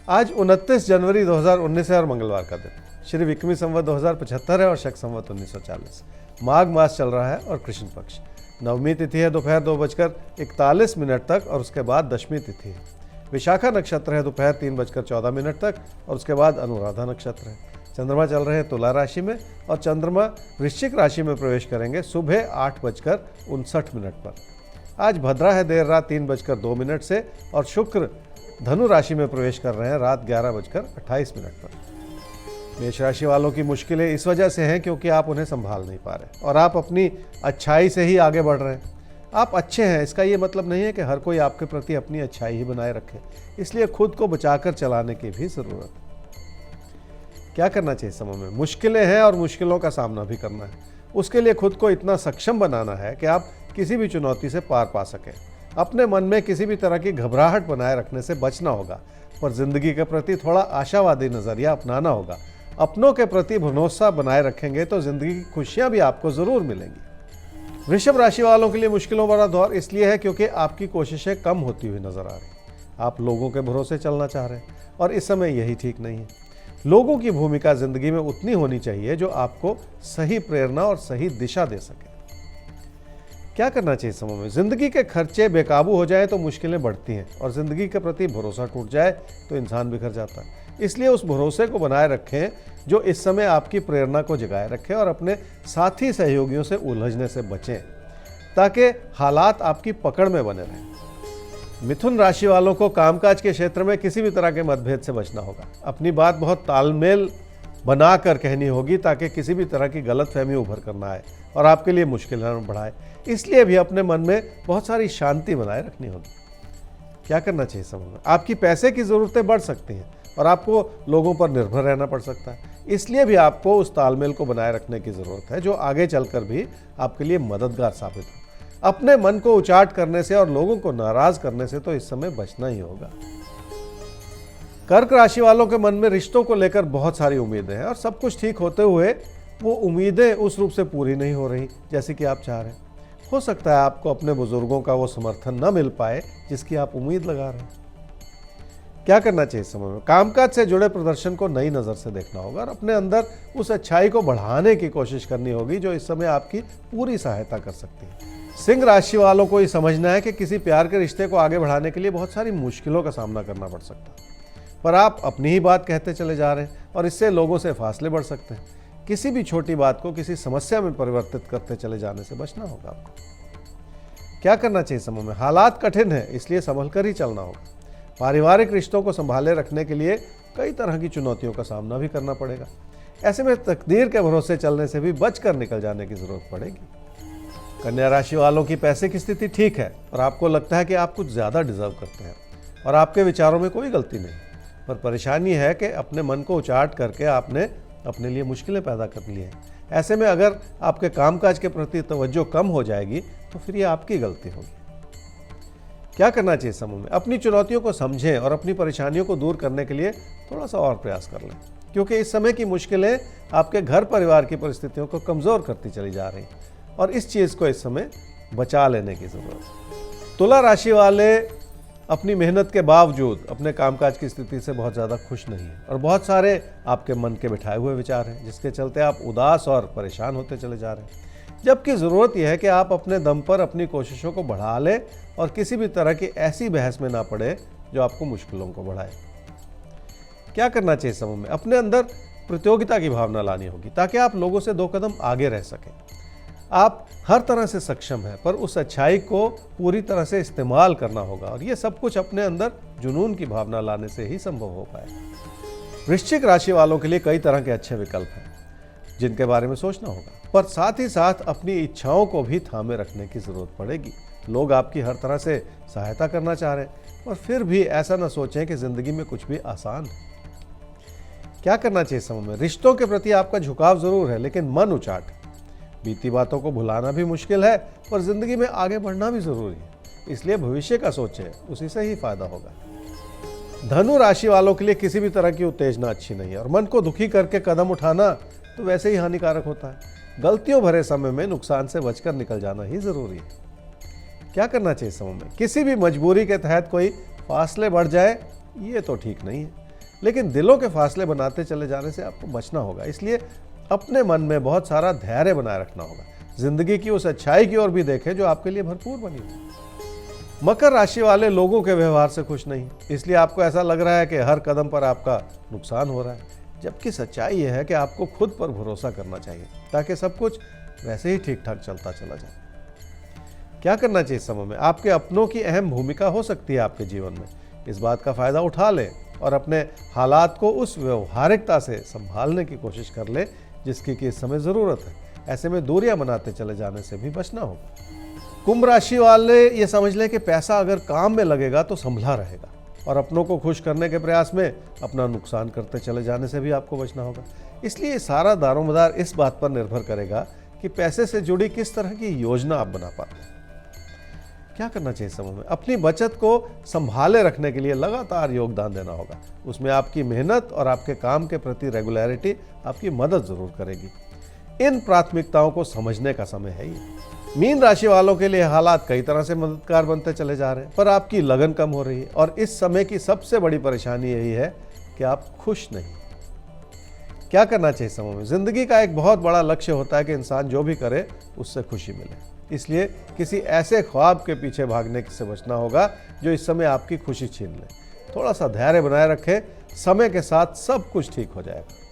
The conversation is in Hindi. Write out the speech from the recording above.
आज 29 जनवरी 2019 है और मंगलवार का दिन। श्री विक्रमी संवत 2075 है और शक संवत 1940। माघ मास चल रहा है और कृष्ण पक्ष। नवमी तिथि है दोपहर 2:41 तक और उसके बाद दशमी तिथि है। विशाखा नक्षत्र है दोपहर 3:14 तक और उसके बाद अनुराधा नक्षत्र है। चंद्रमा चल रहे हैं तुला राशि में और चंद्रमा वृश्चिक राशि में प्रवेश करेंगे सुबह 8:59 पर। आज भद्रा है देर रात 3:02 से और शुक्र धनु राशि में प्रवेश कर रहे हैं रात 11:28 पर। मेष राशि वालों की मुश्किलें इस वजह से हैं क्योंकि आप उन्हें संभाल नहीं पा रहे और आप अपनी अच्छाई से ही आगे बढ़ रहे हैं। आप अच्छे हैं, इसका ये मतलब नहीं है कि हर कोई आपके प्रति अपनी अच्छाई ही बनाए रखे, इसलिए खुद को बचाकर चलाने की भी ज़रूरत है। क्या करना चाहिए समय में? मुश्किलें हैं और मुश्किलों का सामना भी करना है। उसके लिए खुद को इतना सक्षम बनाना है कि आप किसी भी चुनौती से पार पा सकें। अपने मन में किसी भी तरह की घबराहट बनाए रखने से बचना होगा, पर जिंदगी के प्रति थोड़ा आशावादी नज़रिया अपनाना होगा। अपनों के प्रति भरोसा बनाए रखेंगे तो जिंदगी की खुशियां भी आपको ज़रूर मिलेंगी। वृषभ राशि वालों के लिए मुश्किलों वाला दौर इसलिए है क्योंकि आपकी कोशिशें कम होती हुई नजर आ रही। आप लोगों के भरोसे चलना चाह रहे हैं और इस समय यही ठीक नहीं है। लोगों की भूमिका जिंदगी में उतनी होनी चाहिए जो आपको सही प्रेरणा और सही दिशा दे सके। क्या करना चाहिए समय में? जिंदगी के खर्चे बेकाबू हो जाए तो मुश्किलें बढ़ती हैं और जिंदगी के प्रति भरोसा टूट जाए तो इंसान बिखर जाता है। इसलिए उस भरोसे को बनाए रखें जो इस समय आपकी प्रेरणा को जगाए रखे और अपने साथी सहयोगियों से उलझने से बचें ताकि हालात आपकी पकड़ में बने रहें। मिथुन राशि वालों को कामकाज के क्षेत्र में किसी भी तरह के मतभेद से बचना होगा। अपनी बात बहुत तालमेल बनाकर कहनी होगी ताकि किसी भी तरह की गलतफहमी उभर कर ना आए और आपके लिए मुश्किलें न बढ़ाए। इसलिए भी अपने मन में बहुत सारी शांति बनाए रखनी होगी। क्या करना चाहिए समय में? आपकी पैसे की ज़रूरतें बढ़ सकती हैं और आपको लोगों पर निर्भर रहना पड़ सकता है। इसलिए भी आपको उस तालमेल को बनाए रखने की ज़रूरत है जो आगे चलकर भी आपके लिए मददगार साबित हो। अपने मन को उचाट करने से और लोगों को नाराज़ करने से तो इस समय बचना ही होगा। कर्क राशि वालों के मन में रिश्तों को लेकर बहुत सारी उम्मीदें हैं और सब कुछ ठीक होते हुए वो उम्मीदें उस रूप से पूरी नहीं हो रही जैसे कि आप चाह रहे हैं। हो सकता है आपको अपने बुजुर्गों का वो समर्थन न मिल पाए जिसकी आप उम्मीद लगा रहे हैं। क्या करना चाहिए समय में? कामकाज से जुड़े प्रदर्शन को नई नज़र से देखना होगा और अपने अंदर उस अच्छाई को बढ़ाने की कोशिश करनी होगी जो इस समय आपकी पूरी सहायता कर सकती है। सिंह राशि वालों को ये समझना है कि किसी प्यार के रिश्ते को आगे बढ़ाने के लिए बहुत सारी मुश्किलों का सामना करना पड़ सकता है, पर आप अपनी ही बात कहते चले जा रहे हैं और इससे लोगों से फासले बढ़ सकते हैं। किसी भी छोटी बात को किसी समस्या में परिवर्तित करते चले जाने से बचना होगा आपको। क्या करना चाहिए समय में? हालात कठिन है इसलिए संभल कर ही चलना होगा। पारिवारिक रिश्तों को संभाले रखने के लिए कई तरह की चुनौतियों का सामना भी करना पड़ेगा। ऐसे में तकदीर के भरोसे चलने से भी बचकर निकल जाने की जरूरत पड़ेगी। कन्या राशि वालों की पैसे की स्थिति ठीक है और आपको लगता है कि आप कुछ ज़्यादा डिजर्व करते हैं और आपके विचारों में कोई गलती नहीं, पर परेशानी है कि अपने मन को उचाट करके आपने अपने लिए मुश्किलें पैदा कर ली हैं। ऐसे में अगर आपके कामकाज के प्रति तवज्जो कम हो जाएगी तो फिर ये आपकी गलती होगी। क्या करना चाहिए समूह में? अपनी चुनौतियों को समझें और अपनी परेशानियों को दूर करने के लिए थोड़ा सा और प्रयास कर लें, क्योंकि इस समय की मुश्किलें आपके घर परिवार की परिस्थितियों को कमज़ोर करती चली जा रही और इस चीज़ को इस समय बचा लेने की ज़रूरत है। तुला राशि वाले अपनी मेहनत के बावजूद अपने कामकाज की स्थिति से बहुत ज़्यादा खुश नहीं है और बहुत सारे आपके मन के बिठाए हुए विचार हैं जिसके चलते आप उदास और परेशान होते चले जा रहे हैं, जबकि ज़रूरत यह है कि आप अपने दम पर अपनी कोशिशों को बढ़ा लें और किसी भी तरह की ऐसी बहस में ना पड़े जो आपको मुश्किलों को बढ़ाए। क्या करना चाहिए समूह में? अपने अंदर प्रतियोगिता की भावना लानी होगी ताकि आप लोगों से 2 कदम आगे रह सकें। आप हर तरह से सक्षम हैं, पर उस अच्छाई को पूरी तरह से इस्तेमाल करना होगा और ये सब कुछ अपने अंदर जुनून की भावना लाने से ही संभव हो पाएगा। वृश्चिक राशि वालों के लिए कई तरह के अच्छे विकल्प हैं जिनके बारे में सोचना होगा, पर साथ ही साथ अपनी इच्छाओं को भी थामे रखने की जरूरत पड़ेगी। लोग आपकी हर तरह से सहायता करना चाह रहे हैं, पर फिर भी ऐसा न सोचें कि जिंदगी में कुछ भी आसान है। क्या करना चाहिए समय में? रिश्तों के प्रति आपका झुकाव जरूर है, लेकिन मन उचाट। बीती बातों को भुलाना भी मुश्किल है, पर जिंदगी में आगे बढ़ना भी जरूरी है, इसलिए भविष्य का सोचें, उसी से ही फायदा होगा। धनु राशि वालों के लिए किसी भी तरह की उत्तेजना अच्छी नहीं है और मन को दुखी करके कदम उठाना तो वैसे ही हानिकारक होता है। गलतियों भरे समय में नुकसान से बचकर निकल जाना ही जरूरी है। क्या करना चाहिए समय में? किसी भी मजबूरी के तहत कोई फासले बढ़ जाए ये तो ठीक नहीं है। लेकिन दिलों के फासले बनाते चले जाने से आपको बचना होगा। इसलिए अपने मन में बहुत सारा धैर्य बनाए रखना होगा। जिंदगी की उस अच्छाई की ओर भी देखें जो आपके लिए भरपूर बनी हुई। मकर राशि वाले लोगों के व्यवहार से खुश नहीं, इसलिए आपको ऐसा लग रहा है कि हर कदम पर आपका नुकसान हो रहा है, जबकि सच्चाई यह है कि आपको खुद पर भरोसा करना चाहिए ताकि सब कुछ वैसे ही ठीक ठाक चलता चला जाए। क्या करना चाहिए इस समय में? आपके अपनों की अहम भूमिका हो सकती है आपके जीवन में। इस बात का फायदा उठा लें और अपने हालात को उस व्यवहारिकता से संभालने की कोशिश कर ले जिसकी कि इस समय ज़रूरत है। ऐसे में दूरियां बनाते चले जाने से भी बचना होगा। कुंभ राशि वाले ये समझ लें कि पैसा अगर काम में लगेगा तो संभला रहेगा, और अपनों को खुश करने के प्रयास में अपना नुकसान करते चले जाने से भी आपको बचना होगा। इसलिए सारा दारोमदार इस बात पर निर्भर करेगा कि पैसे से जुड़ी किस तरह की योजना आप बना पाते हैं। क्या करना चाहिए इस समय में? अपनी बचत को संभाले रखने के लिए लगातार योगदान देना होगा। उसमें आपकी मेहनत और आपके काम के प्रति रेगुलरिटी आपकी मदद जरूर करेगी। इन प्राथमिकताओं को समझने का समय है ये। मीन राशि वालों के लिए हालात कई तरह से मददगार बनते चले जा रहे हैं, पर आपकी लगन कम हो रही है और इस समय की सबसे बड़ी परेशानी यही है कि आप खुश नहीं। क्या करना चाहिए इस समय में? जिंदगी का एक बहुत बड़ा लक्ष्य होता है कि इंसान जो भी करे उससे खुशी मिले। इसलिए किसी ऐसे ख्वाब के पीछे भागने से बचना होगा जो इस समय आपकी खुशी छीन ले। थोड़ा सा धैर्य बनाए रखें, समय के साथ सब कुछ ठीक हो जाएगा।